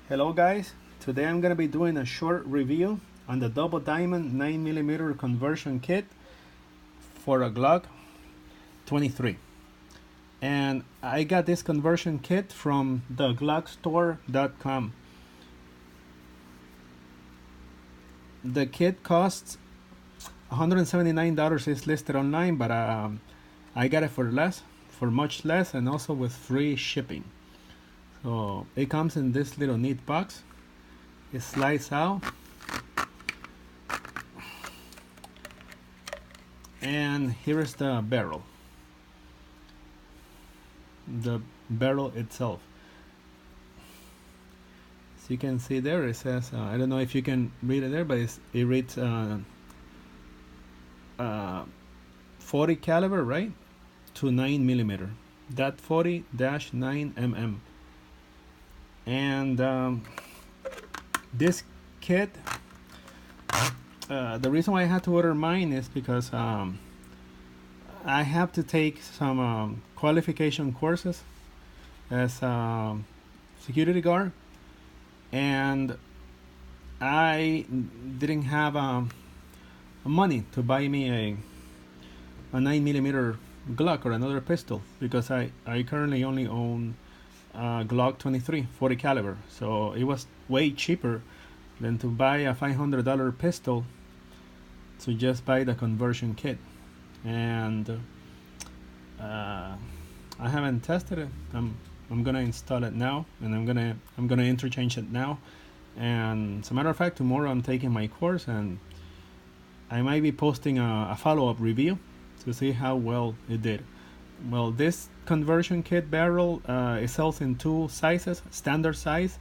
Hello guys, today I'm going to be doing a short review on the double diamond 9mm conversion kit for a Glock 23. And I got this conversion kit from the glockstore.com. The kit costs $179, is listed online, but I got it for much less, and also with free shipping. So it comes in this little neat box. It slides out, and here is the barrel itself. So you can see there it says, I don't know if you can read it there, but it reads 40 caliber, right, to 9mm. That 40-9mm. And this kit, the reason why I had to order mine is because I have to take some qualification courses as a security guard, and I didn't have money to buy me a 9mm Glock or another pistol, because I currently only own Glock 23 40 caliber. So it was way cheaper than to buy a $500 pistol to just buy the conversion kit. And I haven't tested it. I'm gonna install it now, and I'm gonna interchange it now. And as a matter of fact, tomorrow I'm taking my course, and I might be posting a follow-up review to see how well it did. Well, this conversion kit barrel, it sells in two sizes: standard size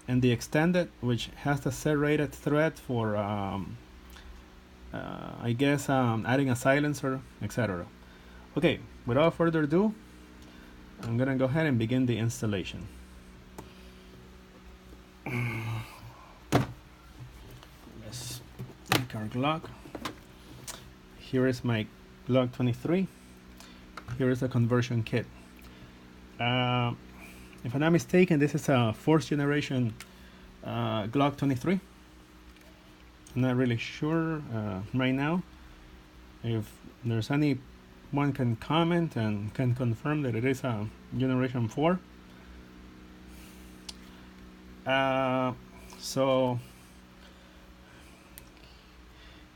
and the extended, which has the serrated thread for I guess adding a silencer, etc. Okay, without further ado, I'm gonna go ahead and begin the installation. Let's take our Glock. Here is my Glock 23. Here is a conversion kit. If I'm not mistaken, this is a 4th generation Glock 23. I'm not really sure right now. If there's anyone can comment and can confirm that it is a generation 4. So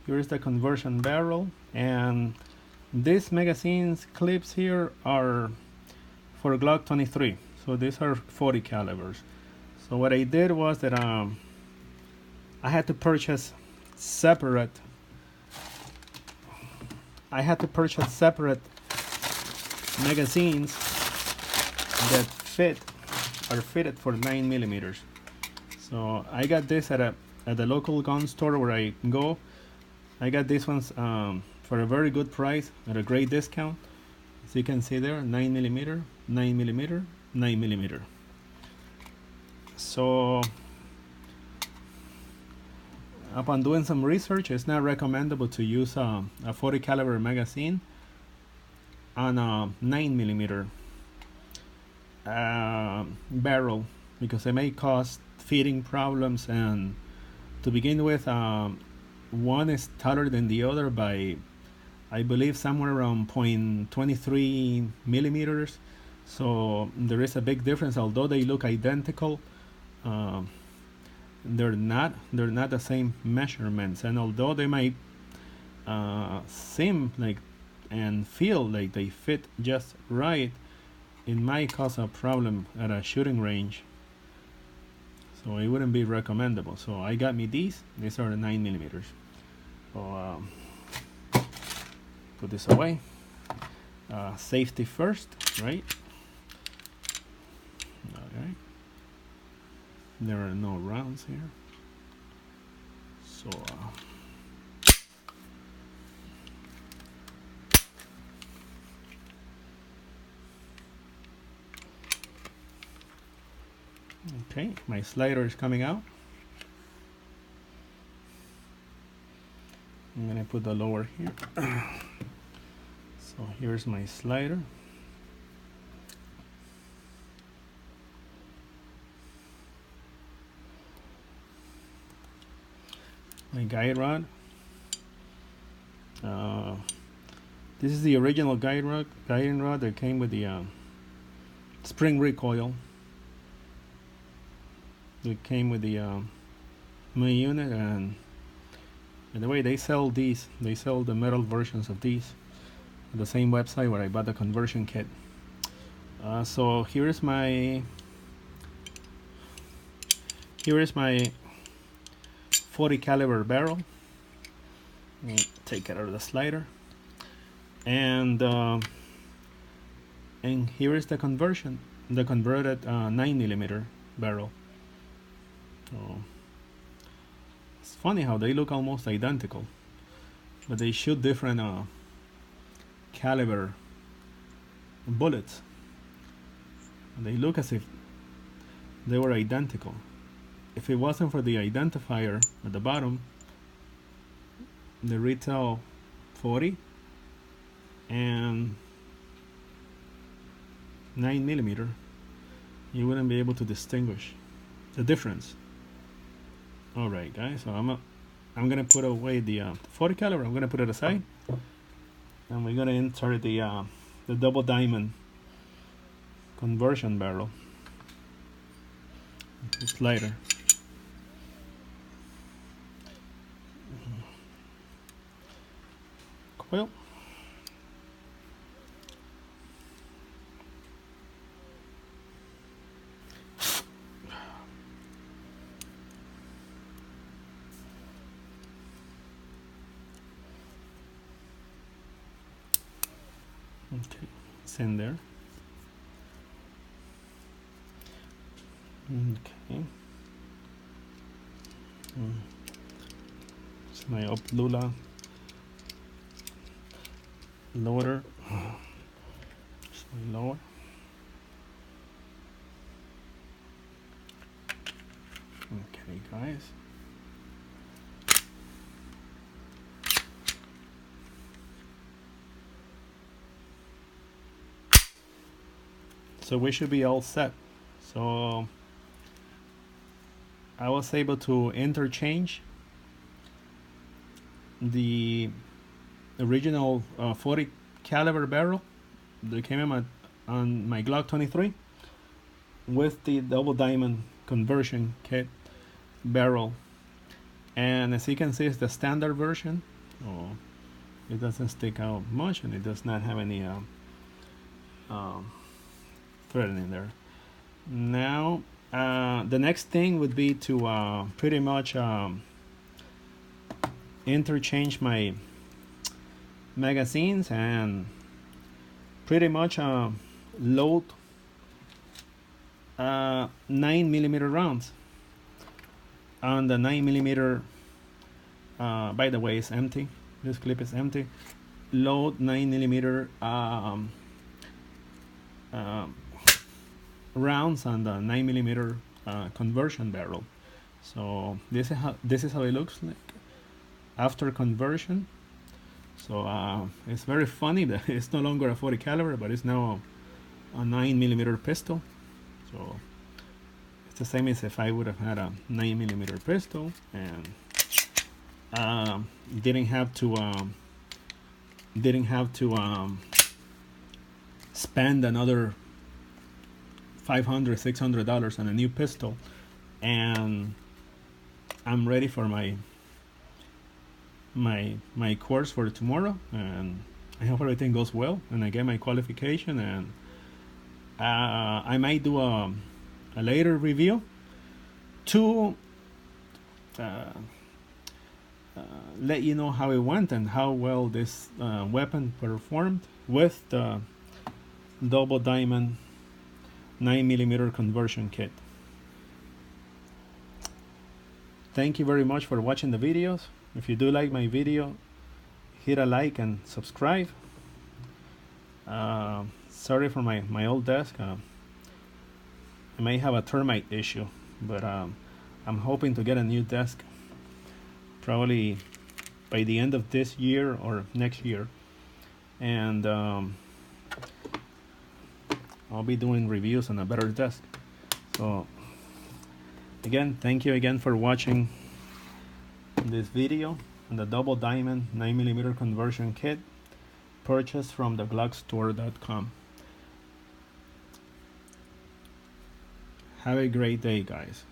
here is the conversion barrel, and these magazines clips here are for Glock 23. So these are 40 calibers. So what I did was that I had to purchase separate magazines that are fitted for 9mm. So I got this at the local gun store where I go. I got these ones for a very good price at a great discount. So you can see there, 9mm, 9mm, 9mm. So upon doing some research, it's not recommendable to use a 40 caliber magazine on a 9mm barrel, because it may cause feeding problems. And to begin with, one is taller than the other by, I believe, somewhere around 0.23 millimeters. So there is a big difference. Although they look identical, they're not the same measurements. And although they might seem like and feel like they fit just right, it might cause a problem at a shooting range. So it wouldn't be recommendable. So I got me these are the 9mm. So put this away. Safety first, right? Okay. There are no rounds here. So okay, my slider is coming out. I'm gonna put the lower here. So here's my slider. my guide rod. This is the original guiding rod that came with the spring recoil. It came with the main unit, and the way they sell these, they sell the metal versions of these at the same website where I bought the conversion kit. So here is my 40 caliber barrel. Let me take it out of the slider, and here is the converted 9mm barrel. So it's funny how they look almost identical, but they shoot different caliber bullets. They look as if they were identical. If it wasn't for the identifier at the bottom, the retail 40 and 9mm, you wouldn't be able to distinguish the difference. Alright guys, so I'm gonna put away the 40 caliber. I'm gonna put it aside, and we're gonna insert the double diamond conversion barrel. It's lighter. Coil. Okay, it's in there. Okay. It's my Lula loader. It's my lower. Okay, guys. So we should be all set. So I was able to interchange the original 40 caliber barrel that came in on my Glock 23 with the double diamond conversion kit barrel, and as you can see, it's the standard version. Oh, it doesn't stick out much, and it does not have any threading in there. Now the next thing would be to pretty much interchange my magazines and pretty much load 9mm rounds on the 9mm. By the way, it's empty. This clip is empty. Load 9mm rounds on the 9mm conversion barrel. So this is how it looks like after conversion. So it's very funny that it's no longer a 40 caliber, but it's now a 9mm pistol. So it's the same as if I would have had a 9mm pistol and didn't have to spend another $500-600 on a new pistol, and I'm ready for my course for tomorrow, and I hope everything goes well and I get my qualification, and I might do a later review to let you know how it went and how well this weapon performed with the double diamond 9mm conversion kit. Thank you very much for watching the videos. If you do like my video, hit a like and subscribe. Sorry for my old desk. I may have a termite issue, but I'm hoping to get a new desk probably by the end of this year or next year, and I'll be doing reviews on a better desk. So again, thank you again for watching this video on the double diamond 9mm conversion kit purchased from the glockstore.com. Have a great day, guys.